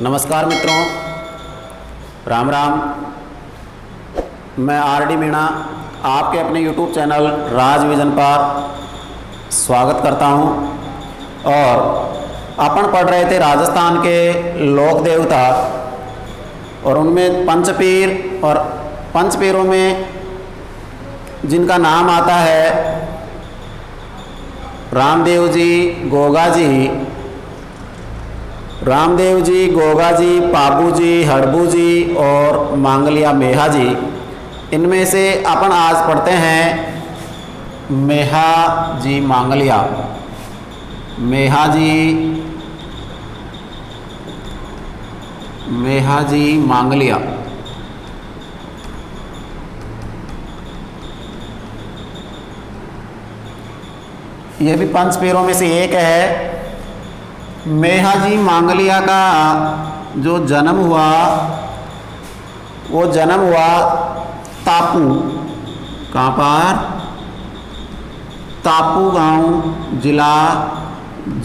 नमस्कार मित्रों, राम राम। मैं आर.डी. मीणा आपके अपने YouTube चैनल राज विजन पर स्वागत करता हूं। और अपन पढ़ रहे थे राजस्थान के लोक देवता और उनमें पंचपीर, और पंचपीरों में जिनका नाम आता है रामदेव जी, गोगा जी, गोगा जी, पाबू जी, हड़बू जी और मांगलिया मेहा जी। इनमें से अपन आज पढ़ते हैं मेहा जी मांगलिया। मेहा जी मांगलिया। यह भी पंचपीरों में से एक है। मेहा जी मांगलिया का जो जन्म हुआ वो जन्म हुआ तापू, कहाँ पर? तापू गांव, जिला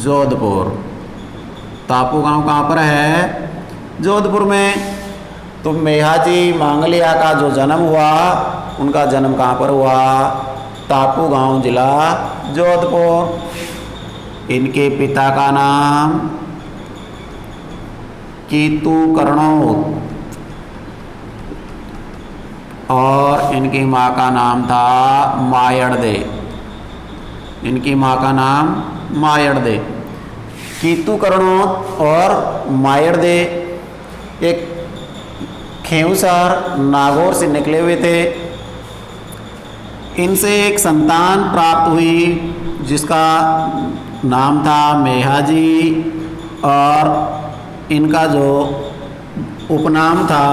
जोधपुर। तापू गांव कहाँ पर है? जोधपुर में। तो मेहा जी मांगलिया का जो जन्म हुआ, उनका जन्म कहाँ पर हुआ? तापू गांव, जिला जोधपुर। इनके पिता का नाम कीतू कर्णोत और इनकी माँ का नाम था मायड़दे। इनकी माँ का नाम मायड़दे। कीतू कर्णोत और मायड़दे एक खेवसर नागौर से निकले हुए थे। इनसे एक संतान प्राप्त हुई जिसका नाम था मेहा जी, और इनका जो उपनाम था,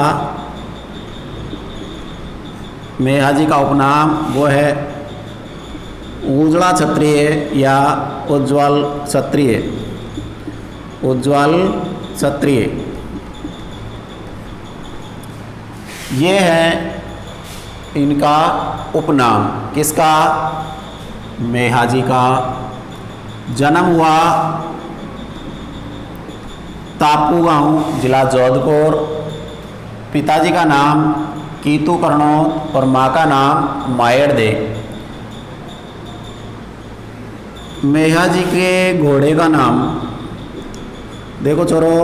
मेहा जी का उपनाम वो है उजला क्षत्रिय या उज्ज्वल क्षत्रिय। उज्ज्वल क्षत्रिय ये है इनका उपनाम। किसका? मेहा जी का। जन्म हुआ तापू गांव, जिला जोधपुर। पिताजी का नाम कीतू कर्णोत और माँ का नाम मायड़दे। मेहा जी के घोड़े का नाम देखो छोरो,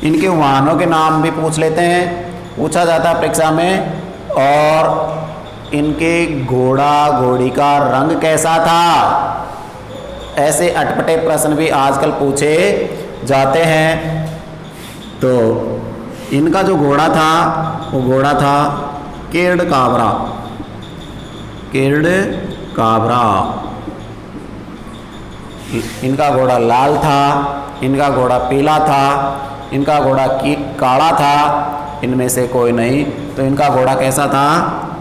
इनके वाहनों के नाम भी पूछ लेते हैं, पूछा जाता है परीक्षा में। और इनके घोड़ा घोड़ी का रंग कैसा था, ऐसे अटपटे प्रश्न भी आजकल पूछे जाते हैं। तो इनका जो घोड़ा था वो घोड़ा था केरड़ काबरा। केरड़ काबरा। इनका घोड़ा लाल था, इनका घोड़ा पीला था, इनका घोड़ा काला था, इनमें से कोई नहीं। तो इनका घोड़ा कैसा था?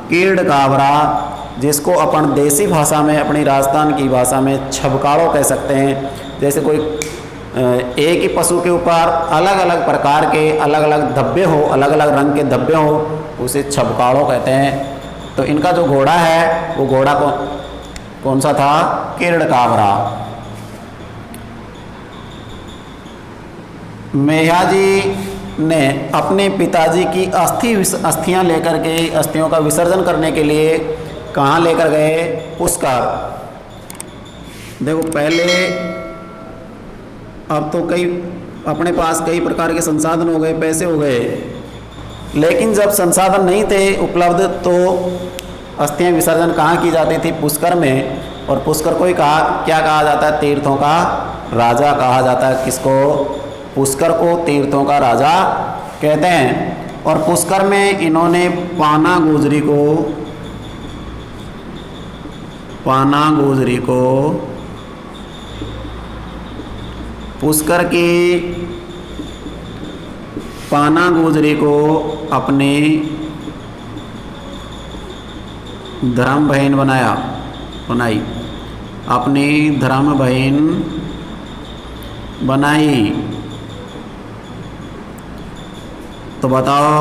केरड़ काबरा, जिसको अपन देसी भाषा में, अपनी राजस्थान की भाषा में छबकाड़ो कह सकते हैं। जैसे कोई एक ही पशु के ऊपर अलग अलग प्रकार के अलग अलग धब्बे हो, अलग अलग रंग के धब्बे हो, उसे छबकाड़ो कहते हैं। तो इनका जो घोड़ा है वो घोड़ा कौन सा था? केरड़ काबरा। मेहा जी ने अपने पिताजी की अस्थियां लेकर के, अस्थियों का विसर्जन करने के लिए कहाँ लेकर गए? पुष्कर। देखो पहले, अब तो कई अपने पास कई प्रकार के संसाधन हो गए, पैसे हो गए, लेकिन जब संसाधन नहीं थे उपलब्ध तो अस्थियां विसर्जन कहाँ की जाती थी? पुष्कर में। और पुष्कर को ही क्या कहा जाता है? तीर्थों का राजा कहा जाता है। किसको? पुष्कर को तीर्थों का राजा कहते हैं। और पुष्कर में इन्होंने पाना गुजरी को पुष्कर की पाना गुजरी को अपनी धर्म बहन बनाई। अपनी धर्म बहन बनाई। तो बताओ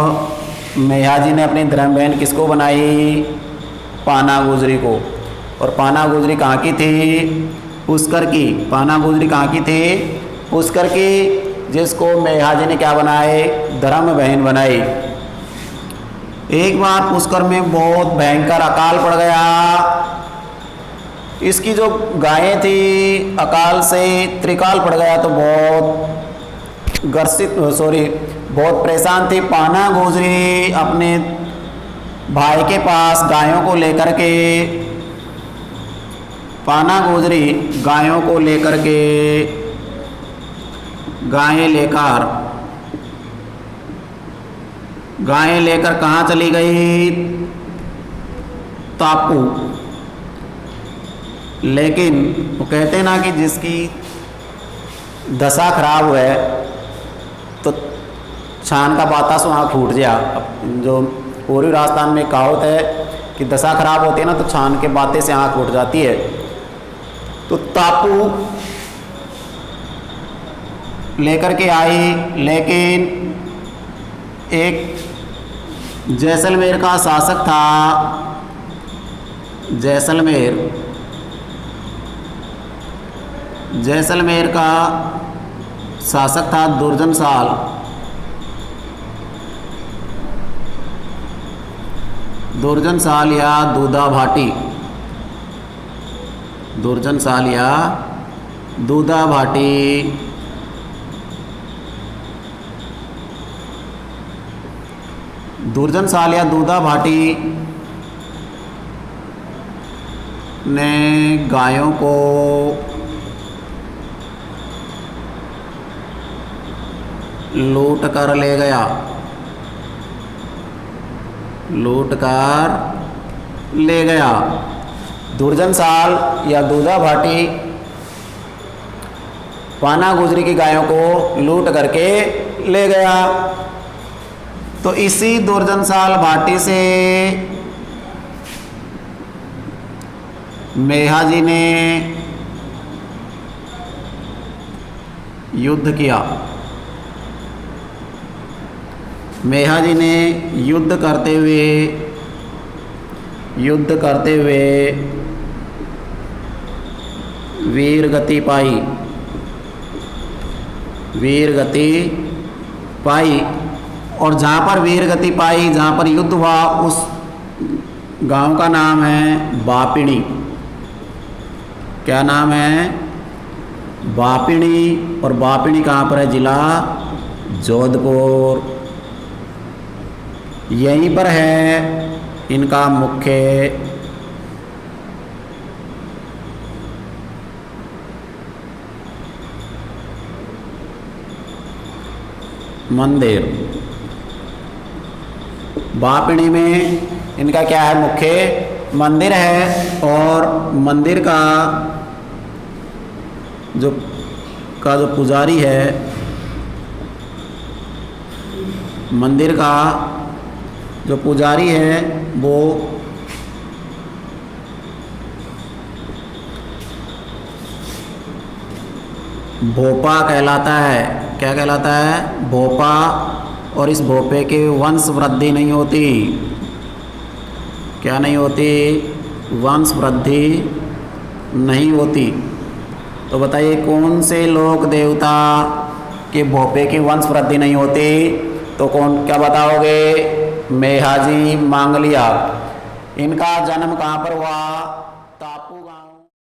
मेहा जी ने अपनी धर्म बहन किसको बनाई? पाना गुजरी को। और पाना गुजरी कहाँ की थी? पुष्कर की। पाना गुजरी कहाँ की थी? पुष्कर की। जिसको मेघाजी ने क्या बनाए, धर्म बहन बनाई। एक बार पुष्कर में बहुत भयंकर अकाल पड़ गया। इसकी जो गायें थी अकाल से त्रिकाल पड़ गया तो बहुत परेशान थी। पाना गुजरी अपने भाई के पास गायों को लेकर के, पाना गुजरी गायों को लेकर के, गायें लेकर कहाँ चली गई, तापू। लेकिन वो कहते ना कि जिसकी दशा खराब है तो छान का बाता सो आँख फूट जा। जो पूर्वी राजस्थान में कहावत है कि दशा खराब होती है ना तो छान के बातें से आँख फूट जाती है। तो तापू लेकर के आई, लेकिन एक जैसलमेर का शासक था, जैसलमेर का शासक था दुर्जनसाल। दुर्जनसाल या दूधा भाटी, दुर्जनसाल या दूधा भाटी। दुर्जनसाल या दूधा भाटी ने गायों को लूट कर ले गया, लूट कर ले गया। दुर्जनसाल या दूधा भाटी पाना गुजरी की गायों को लूट करके ले गया। तो इसी दुर्जनसाल भाटी से मेघाजी ने युद्ध किया। मेघाजी ने युद्ध करते हुए वीर गति पाई। और जहाँ पर वीर गति पाई, जहाँ पर युद्ध हुआ, उस गांव का नाम है बापिणी। क्या नाम है? बापिणी। और बापिणी कहाँ पर है? जिला जोधपुर। यहीं पर है इनका मुख्य मंदिर। बापिणी में इनका क्या है? मुख्य मंदिर है। और मंदिर का जो पुजारी है, मंदिर का जो पुजारी है वो भोपा कहलाता है। क्या कहलाता है? भोपा। और इस भोपे के वंश वृद्धि नहीं होती। क्या नहीं होती? वंश वृद्धि नहीं होती। तो बताइए कौन से लोक देवता के भोपे की वंश वृद्धि नहीं होती? तो कौन, क्या बताओगे? मेघाजी मांगलिया। इनका जन्म कहाँ पर हुआ?